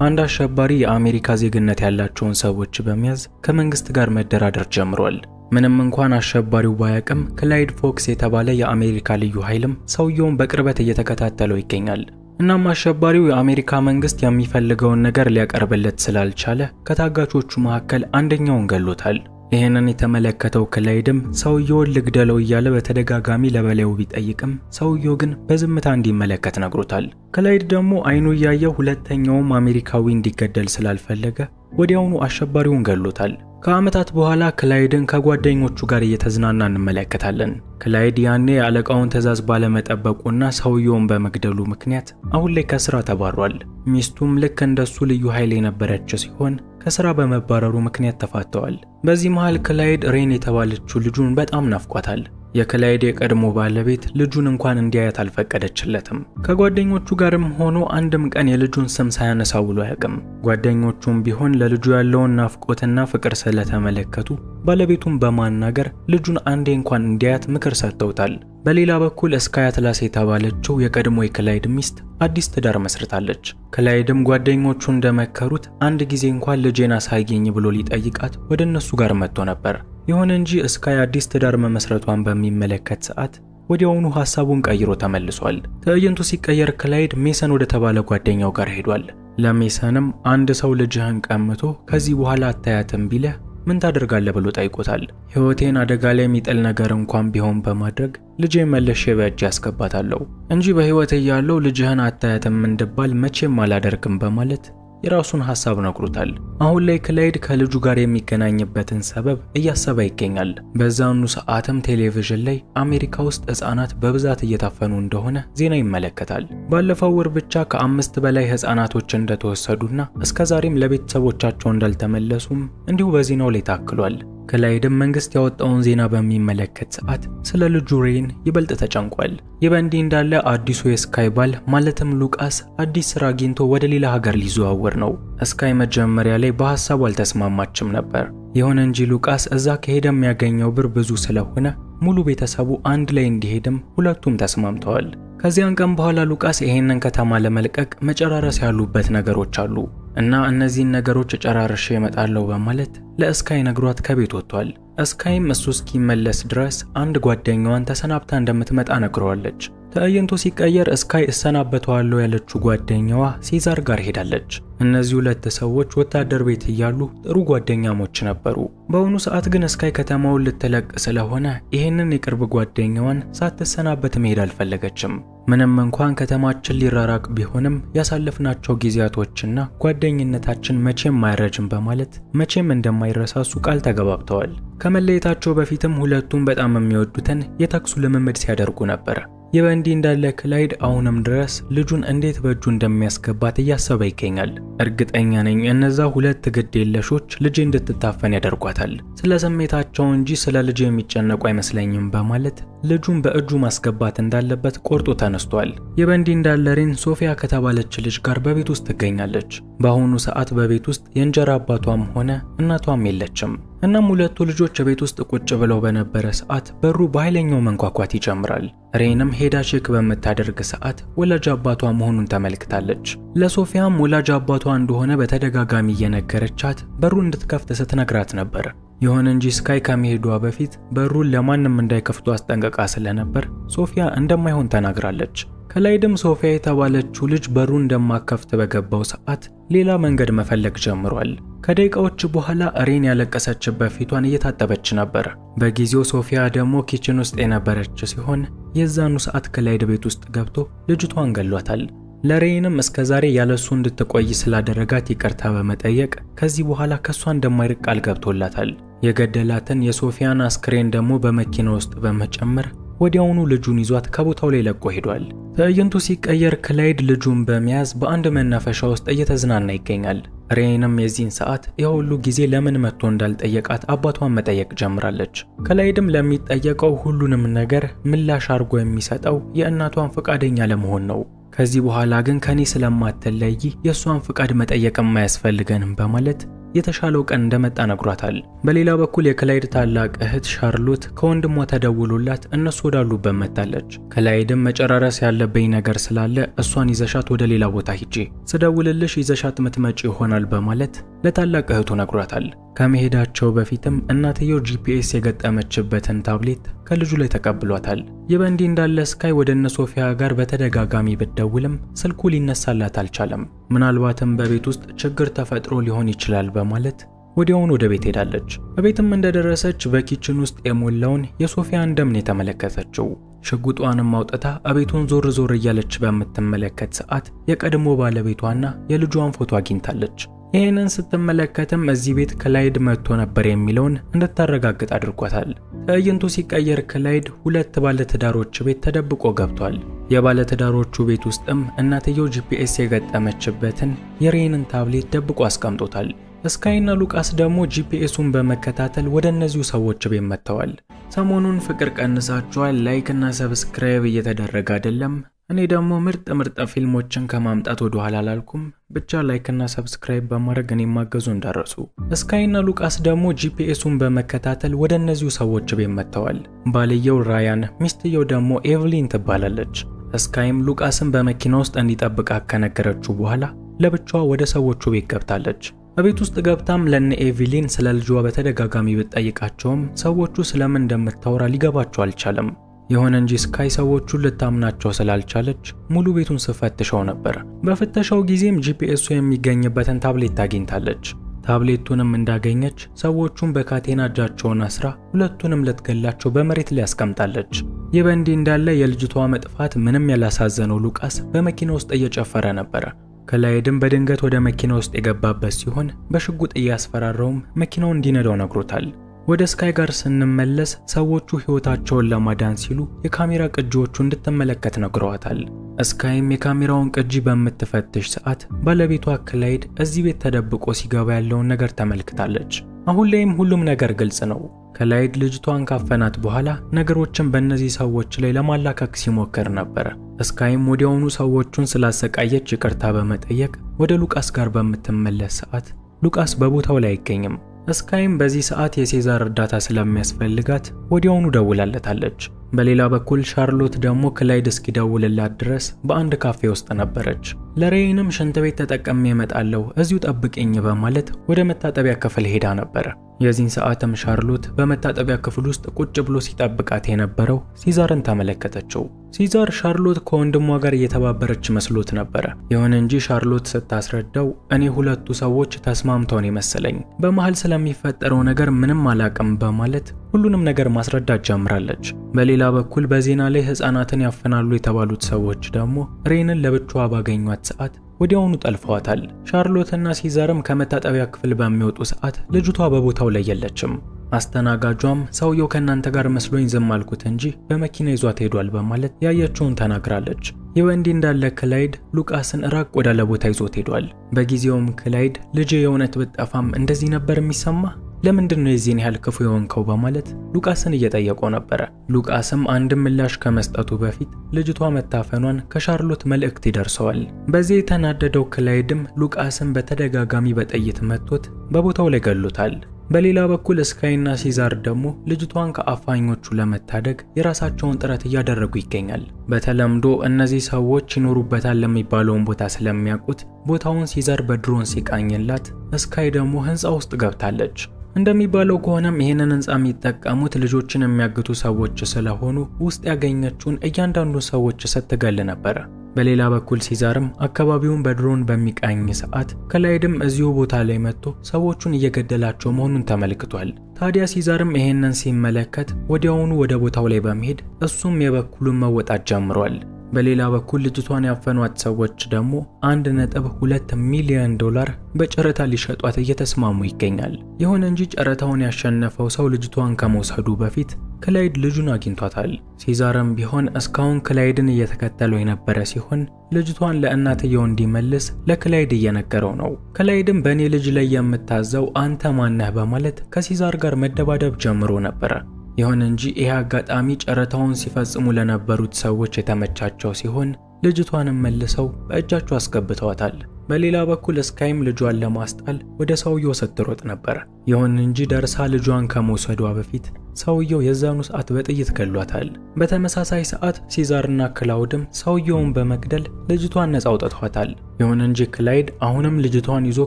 አንድ አሸባሪ የአሜሪካ ዜግነት ያላቸውን ሰዎች በመያዝ ከመንግስት ጋር መደራደር ጀምሯል። ምንም እንኳን አሸባሪው ባያቅም ክላይድ ፎክስ የተባለ የአሜሪካ ልዩ ኃይልም ሰውየውን በቅርበት እየተከታተለው ይገኛል። እናም አሸባሪው የአሜሪካ መንግስት የሚፈልገውን ነገር ሊያቀርብለት ስላልቻለ ከታጋቾቹ መካከል አንደኛውን ገሎታል። ይህንን የተመለከተው ክላይድም ሰውየውን ልግደለው እያለ በተደጋጋሚ ለበላዩ ቢጠይቅም ሰውየው ግን በዝምታ እንዲመለከት ነግሮታል። ክላይድ ደግሞ አይኑ እያየ ሁለተኛውም አሜሪካዊ እንዲገደል ስላልፈለገ ወዲያውኑ አሸባሪውን ገሎታል። ከዓመታት በኋላ ክላይድን ከጓደኞቹ ጋር እየተዝናና እንመለከታለን። ክላይድ ያኔ የአለቃውን ትዕዛዝ ባለመጠበቁና ሰውየውን በመግደሉ ምክንያት አሁን ላይ ከስራ ተባሯል። ሚስቱም ልክ እንደሱ ልዩ ኃይል የነበረች ሲሆን ከስራ በመባረሩ ምክንያት ተፋተዋል። በዚህ መሃል ክላይድ ሬን የተባለችው ልጁን በጣም ናፍቋታል። የክላይድ የቀድሞ ባለቤት ልጁን እንኳን እንዲያያት አልፈቀደችለትም። ከጓደኞቹ ጋርም ሆኖ አንድም ቀን የልጁን ስም ሳያነሳ ውሎ አያውቅም። ጓደኞቹም ቢሆን ለልጁ ያለውን ናፍቆትና ፍቅር ስለተመለከቱ ባለቤቱን በማናገር ልጁን አንዴ እንኳን እንዲያያት ምክር ሰጥተውታል። በሌላ በኩል ስካይ አትላስ የተባለችው የቀድሞ የክላይድ ሚስት አዲስ ትዳር መስርታለች። ክላይድም ጓደኞቹ እንደመከሩት አንድ ጊዜ እንኳን ልጄን አሳየኝ ብሎ ሊጠይቃት ወደ እነሱ ጋር መጥቶ ነበር። ይሁን እንጂ ስካይ አዲስ ትዳር መመስረቷን በሚመለከት ሰዓት ወዲያውኑ ሐሳቡን ቀይሮ ተመልሷል። ትዕይንቱ ሲቀየር ክላይድ ሜሰን ወደ ተባለ ጓደኛው ጋር ሄዷል። ለሜሰንም አንድ ሰው ልጅህን ቀምቶ ከዚህ በኋላ አታያትም ቢልህ ምን ታደርጋለህ ብሎ ጠይቆታል። ሕይወቴን አደጋ ላይ የሚጥል ነገር እንኳን ቢሆን በማድረግ ልጄን መልሼ በእጅ ያስገባታለሁ እንጂ በሕይወት እያለው ልጅህን አታያትም እንድባል መቼም አላደርግም በማለት የራሱን ሐሳብ ነግሮታል። አሁን ላይ ክላይድ ከልጁ ጋር የሚገናኝበትን ሰበብ እያሰበ ይገኛል። በዛኑ ሰዓትም ቴሌቪዥን ላይ አሜሪካ ውስጥ ሕፃናት በብዛት እየታፈኑ እንደሆነ ዜና ይመለከታል። ባለፈው ወር ብቻ ከ5 በላይ ሕፃናቶች እንደተወሰዱና እስከዛሬም ለቤተሰቦቻቸው እንዳልተመለሱም እንዲሁ በዜናው ላይ ታክሏል። ክላይድም መንግስት ያወጣውን ዜና በሚመለከት ሰዓት ስለ ልጁ ሬን ይበልጥ ተጨንቋል። ይህ በእንዲህ እንዳለ አዲሱ የስካይ ባል ማለትም ሉቃስ አዲስ ስራ አግኝቶ ወደ ሌላ ሀገር ሊዘዋወር ነው። ስካይ መጀመሪያ ላይ በሐሳቡ አልተስማማችም ነበር። ይሁን እንጂ ሉቃስ እዛ ከሄደ የሚያገኘው ብር ብዙ ስለሆነ ሙሉ ቤተሰቡ አንድ ላይ እንዲሄድም ሁለቱም ተስማምተዋል። ከዚያን ቀን በኋላ ሉቃስ ይሄንን ከተማ ለመልቀቅ መጨራረስ ያሉበት ነገሮች አሉ እና እነዚህን ነገሮች ጨራርሼ እመጣለሁ በማለት ለስካይ ነግሯት ከቤት ወጥቷል። ስካይም እሱ እስኪመለስ ድረስ አንድ ጓደኛዋን ተሰናብታ እንደምትመጣ ነግረዋለች። ትዕይንቱ ሲቀየር ስካይ እሰናበተዋለሁ ያለችው ጓደኛዋ ሴዛር ጋር ሄዳለች። እነዚህ ሁለት ሰዎች ወታደር ቤት እያሉ ጥሩ ጓደኛሞች ነበሩ። በአሁኑ ሰዓት ግን ስካይ ከተማውን ልትለቅ ስለሆነ ይሄንን የቅርብ ጓደኛዋን ሳትሰናበት መሄድ አልፈለገችም። ምንም እንኳን ከተማችን ሊራራቅ ቢሆንም ያሳለፍናቸው ጊዜያቶችና ጓደኝነታችን መቼም አይረጅም በማለት መቼም እንደማይረሳሱ ቃል ተገባብተዋል። ከመለየታቸው በፊትም ሁለቱም በጣም የሚወዱትን የተኩስ ልምምድ ሲያደርጉ ነበር። ይህ በእንዲህ እንዳለ ክላይድ አሁንም ድረስ ልጁን እንዴት በእጁ እንደሚያስገባት እያሰበ ይገኛል። እርግጠኛ ነኝ እነዛ ሁለት ግድ የለሾች ልጄ እንድትታፈን ያደርጓታል። ስለ ስሜታቸው እንጂ ስለ ልጄ የሚጨነቁ አይመስለኝም በማለት ልጁን በእጁ ማስገባት እንዳለበት ቆርጦ ተነስቷል። ይህ በእንዲህ እንዳለ ሬን ሶፊያ ከተባለች ልጅ ጋር በቤት ውስጥ ትገኛለች። በአሁኑ ሰዓት በቤት ውስጥ የእንጀራ አባቷም ሆነ እናቷም የለችም። እናም ሁለቱ ልጆች ቤት ውስጥ ቁጭ ብለው በነበረ ሰዓት በሩ በኃይለኛው መንኳኳት ይጀምራል። ሬንም ሄዳ ቼክ በምታደርግ ሰዓት ወላጅ አባቷ መሆኑን ተመልክታለች። ለሶፊያም ወላጅ አባቷ እንደሆነ በተደጋጋሚ እየነገረቻት በሩ እንድትከፍት ስትነግራት ነበር። ይሁን እንጂ ስካይ ከመሄዷ በፊት በሩን ለማንም እንዳይከፍቱ አስጠንቀቃ ስለነበር ሶፊያ እንደማይሆን ተናግራለች። ክላይድም ሶፊያ የተባለችው ልጅ በሩ እንደማከፍት በገባው ሰዓት ሌላ መንገድ መፈለግ ጀምሯል። ከደቂቃዎች በኋላ ሬን ያለቀሰችበት ፊቷን እየታጠበች ነበር። በጊዜው ሶፊያ ደግሞ ኪችን ውስጥ የነበረች ሲሆን የዛኑ ሰዓት ክላይድ ቤት ውስጥ ገብቶ ልጅቷን ገሏታል። ለሬንም እስከዛሬ ያለሱ እንድትቆይ ስላደረጋት ይቅርታ በመጠየቅ ከዚህ በኋላ ከሷ እንደማይርቅ ቃል ገብቶላታል። የገደላትን የሶፊያን አስክሬን ደግሞ በመኪና ውስጥ በመጨመር ወዲያውኑ ልጁን ይዟት ከቦታው ላይ ለቆ ሄዷል። ትዕይንቱ ሲቀየር ክላይድ ልጁን በመያዝ በአንድ መናፈሻ ውስጥ እየተዝናና ይገኛል። ሬንም የዚህን ሰዓት የሁሉ ጊዜ ለምን መጥቶ እንዳልጠየቃት አባቷን መጠየቅ ጀምራለች። ክላይድም ለሚጠየቀው ሁሉንም ነገር ምላሽ አድርጎ የሚሰጠው የእናቷን ፈቃደኛ ለመሆን ነው። ከዚህ በኋላ ግን ከኔ ስለማትለይ የሷን ፍቃድ መጠየቅ የማያስፈልገንም በማለት የተሻለው ቀን እንደመጣ ነግሯታል። በሌላ በኩል የክላይድ ታላቅ እህት ሻርሎት ከወንድሟ ተደውሎላት እነሱ ወዳሉበት መጣለች። ክላይድም መጨራረስ ያለብኝ ነገር ስላለ እሷን ይዘሻት ወደ ሌላ ቦታ ሂጂ፣ ስደውልልሽ ይዘሻት ምትመጪ ይሆናል በማለት ለታላቅ እህቱ ነግሯታል። ከመሄዳቸው በፊትም እናትየው ጂፒኤስ የገጠመችበትን ታብሌት ከልጁ ላይ ተቀብሏታል። ይህ በእንዲህ እንዳለ ስካይ ወደ እነ ሶፊያ ጋር በተደጋጋሚ ብትደውልም ስልኩ ሊነሳላት አልቻለም። ምናልባትም በቤት ውስጥ ችግር ተፈጥሮ ሊሆን ይችላል በማለት ወዲያውኑ ወደ ቤት ሄዳለች። በቤትም እንደደረሰች በኪችን ውስጥ የሞላውን የሶፊያን ደም ነው የተመለከተችው። ሽጉጧንም አውጥታ አቤቱን ዞር ዞር እያለች በምትመለከት ሰዓት የቀድሞ ባለቤቷና የልጇን ፎቶ አግኝታለች። ይህንን ስትመለከትም እዚህ ቤት ክላይድ መጥቶ ነበር የሚለውን እንድታረጋግጥ አድርጓታል። ትዕይንቱ ሲቀየር ክላይድ ሁለት ባለትዳሮች ቤት ተደብቆ ገብቷል። የባለትዳሮቹ ቤት ውስጥም እናትየው ጂፒኤስ የገጠመችበትን የሬንን ታብሌት ደብቆ አስቀምጦታል። ስካይና ሉቃስ ደግሞ ጂፒኤሱን በመከታተል ወደ እነዚሁ ሰዎች ቤት መጥተዋል። ሰሞኑን ፍቅር ቀንሳቸዋል፣ ላይክ እና ሰብስክራይብ እየተደረገ አይደለም። እኔ ደግሞ ምርጥ ፊልሞችን ከማምጣት ወደ ኋላ አላልኩም። ብቻ ላይክ እና ሰብስክራይብ በማድረግ እኔ ማገዙ እንዳረሱ። ስካይና ሉቃስ ደግሞ ጂፒኤሱን በመከታተል ወደ እነዚሁ ሰዎች ቤት መጥተዋል። ባልየው ራያን፣ ሚስትየው ደግሞ ኤቭሊን ትባላለች። ስካይም ሉቃስን በመኪና ውስጥ እንዲጠብቃት ከነገረችው በኋላ ለብቻዋ ወደ ሰዎቹ ቤት ገብታለች። በቤት ውስጥ ገብታም ለነ ኤቭሊን ስለ ልጇ በተደጋጋሚ ብትጠይቃቸውም ሰዎቹ ስለምን እንደምታወራ ሊገባቸው አልቻለም። ይሁን እንጂ ስካይ ሰዎቹን ልታምናቸው ስላልቻለች ሙሉ ቤቱን ስትፈትሸው ነበር። በፍተሻው ጊዜም ጂፒኤሱ የሚገኝበትን ታብሌት ታገኝታለች። ታብሌቱንም እንዳገኘች ሰዎቹን በካቴና እጃቸውን አስራ ሁለቱንም ልትገላቸው በመሬት ላይ ያስቀምጣለች። ይህ በእንዲህ እንዳለ የልጅቷ መጥፋት ምንም ያላሳዘነው ሉቃስ በመኪና ውስጥ እየጨፈረ ነበር። ክላይድም በድንገት ወደ መኪና ውስጥ የገባበት ሲሆን በሽጉጥ እያስፈራራውም መኪናውን እንዲነዳው ነግሮታል። ወደ ስካይ ጋር ስንመለስ ሰዎቹ ህይወታቸውን ለማዳን ሲሉ የካሜራ ቅጂዎቹ እንድትመለከት ነግረዋታል። ስካይም የካሜራውን ቅጂ በምትፈትሽ ሰዓት ባለቤቷ ክላይድ እዚህ ቤት ተደብቆ ሲገባ ያለውን ነገር ተመልክታለች። አሁን ላይም ሁሉም ነገር ግልጽ ነው። ክላይድ ልጅቷን ካፈናት በኋላ ነገሮችን በእነዚህ ሰዎች ላይ ለማላከክ ሲሞክር ነበር። ስካይም ወዲያውኑ ሰዎቹን ስላሰቃየች ይቅርታ በመጠየቅ ወደ ሉቃስ ጋር በምትመለስ ሰዓት ሉቃስ በቦታው ላይ አይገኝም። ስካይም በዚህ ሰዓት የሴዛር እርዳታ ስለሚያስፈልጋት ወዲያውኑ ደውላለታለች። በሌላ በኩል ሻርሎት ደግሞ ክላይድ እስኪደውልላት ድረስ በአንድ ካፌ ውስጥ ነበረች። ለሬይንም ሽንት ቤት ተጠቅሜ እመጣለሁ እዚሁ ጠብቂኝ በማለት ወደ መታጠቢያ ክፍል ሄዳ ነበር። የዚህን ሰዓትም ሻርሎት በመታጠቢያ ክፍል ውስጥ ቁጭ ብሎ ሲጠብቃት የነበረው ሲዛርን ተመለከተችው። ሲዛር ሻርሎት ከወንድሟ ጋር እየተባበረች መስሎት ነበር። ይሁን እንጂ ሻርሎት ስታስረዳው እኔ ሁለቱ ሰዎች ተስማምተው ነው መሰለኝ፣ በመሃል ስለሚፈጠረው ነገር ምንም አላቅም በማለት ሁሉንም ነገር ማስረዳት ጀምራለች። በሌላ በኩል በዜና ላይ ህፃናትን ያፈናሉ የተባሉት ሰዎች ደግሞ ሬንን ለብቻዋ ባገኟት ሰዓት ወዲያውኑ ጠልፈዋታል። ሻርሎትና ሲዛርም ከመታጠቢያ ክፍል በሚወጡ ሰዓት ልጅቷ በቦታው ላይ የለችም። አስተናጋጇም ሰውየው ከናንተ ጋር መስሎኝ ዝም አልኩት እንጂ በመኪና ይዟት ሄዷል በማለት ያየችውን ተናግራለች። ይህ እንዲህ እንዳለ ክላይድ ሉቃስን ራቅ ወዳለ ቦታ ይዞት ሄዷል። በጊዜውም ክላይድ ልጅ የእውነት ብትጠፋም እንደዚህ ነበር የሚሰማ? ለምንድን ነው የዚህን ያህል ክፉ የሆንከው በማለት ሉቃስን እየጠየቀው ነበር። ሉቃስም አንድ ምላሽ ከመስጠቱ በፊት ልጅቷ መታፈኗን ከሻርሎት መልእክት ይደርሰዋል። በዚህ የተናደደው ክላይድም ሉቃስን በተደጋጋሚ በጥይት መቶት በቦታው ላይ ገሎታል። በሌላ በኩል ስካይና ሲዛር ደግሞ ልጅቷን ከአፋኞቹ ለመታደግ የራሳቸውን ጥረት እያደረጉ ይገኛል። በተለምዶ እነዚህ ሰዎች ይኖሩበታል ለሚባለውን ቦታ ስለሚያውቁት ቦታውን ሲዛር በድሮን ሲቃኝላት፣ ስካይ ደግሞ ህንፃ ውስጥ ገብታለች። እንደሚባለው ከሆነም ይሄንን ህንፃ የሚጠቀሙት ልጆችን የሚያግቱ ሰዎች ስለሆኑ ውስጥ ያገኘችውን እያንዳንዱ ሰዎች ስትገል ነበር። በሌላ በኩል ሲዛርም አካባቢውን በድሮን በሚቃኝ ሰዓት ክላይድም እዚሁ ቦታ ላይ መጥቶ ሰዎቹን እየገደላቸው መሆኑን ተመልክቷል። ታዲያ ሲዛርም ይሄንን ሲመለከት ወዲያውኑ ወደ ቦታው ላይ በመሄድ እሱም የበኩሉን መወጣት ጀምሯል። በሌላ በኩል ልጅቷን ያፈኗት ሰዎች ደግሞ 1.2 ሚሊዮን ዶላር በጨረታ ሊሸጧት እየተስማሙ ይገኛል። ይሁን እንጂ ጨረታውን ያሸነፈው ሰው ልጅቷን ከመውሰዱ በፊት ክላይድ ልጁን አግኝቷታል። ሲዛርም ቢሆን እስካሁን ክላይድን እየተከተለው የነበረ ሲሆን ልጅቷን ለእናትየው እንዲመልስ ለክላይድ እየነገረው ነው። ክላይድም በእኔ ልጅ ላይ የምታዘው አንተ ማነህ በማለት ከሲዛር ጋር መደባደብ ጀምሮ ነበር። ይሁን እንጂ ይህ አጋጣሚ ጨረታውን ሲፈጽሙ ለነበሩት ሰዎች የተመቻቸው ሲሆን ልጅቷንም መልሰው በእጃቸው አስገብተዋታል። በሌላ በኩል ስካይም ልጇን ለማስጣል ወደ ሰውየው ስትሮጥ ነበር። ይሁን እንጂ ደርሳ ልጇን ከመውሰዷ በፊት ሰውየው የዛኑ ሰዓት በጥይት ገሏታል። በተመሳሳይ ሰዓት ሲዛርና ክላውድም ሰውየውን በመግደል ልጅቷን ነፃ አውጥተዋታል። ይሁን እንጂ ክላይድ አሁንም ልጅቷን ይዞ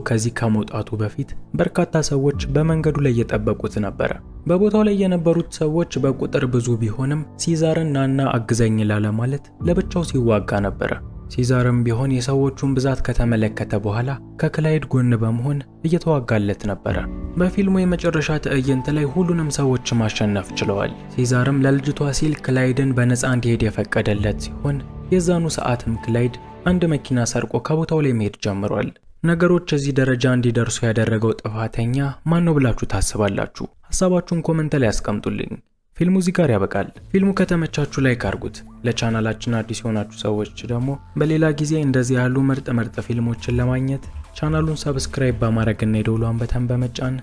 ከዚህ ከመውጣቱ በፊት በርካታ ሰዎች በመንገዱ ላይ እየጠበቁት ነበር። በቦታው ላይ የነበሩት ሰዎች በቁጥር ብዙ ቢሆንም ሲዛርን ናና አግዘኝ ላለ ማለት ለብቻው ሲዋጋ ነበር። ሲዛርም ቢሆን የሰዎቹን ብዛት ከተመለከተ በኋላ ከክላይድ ጎን በመሆን እየተዋጋለት ነበር። በፊልሙ የመጨረሻ ትዕይንት ላይ ሁሉንም ሰዎች ማሸነፍ ችለዋል። ሲዛርም ለልጅቷ ሲል ክላይድን በነፃ እንዲሄድ የፈቀደለት ሲሆን የዛኑ ሰዓትም ክላይድ አንድ መኪና ሰርቆ ከቦታው ላይ መሄድ ጀምሯል። ነገሮች እዚህ ደረጃ እንዲደርሱ ያደረገው ጥፋተኛ ማን ነው ብላችሁ ታስባላችሁ? ሐሳባችሁን ኮሜንት ላይ አስቀምጡልኝ። ፊልሙ እዚህ ጋር ያበቃል። ፊልሙ ከተመቻችሁ ላይክ አድርጉት። ለቻናላችን አዲስ የሆናችሁ ሰዎች ደግሞ በሌላ ጊዜ እንደዚህ ያሉ ምርጥ ፊልሞችን ለማግኘት ቻናሉን ሰብስክራይብ በማድረግና የደወሉን በተን በመጫን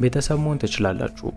ቤተሰብ መሆን ትችላላችሁ።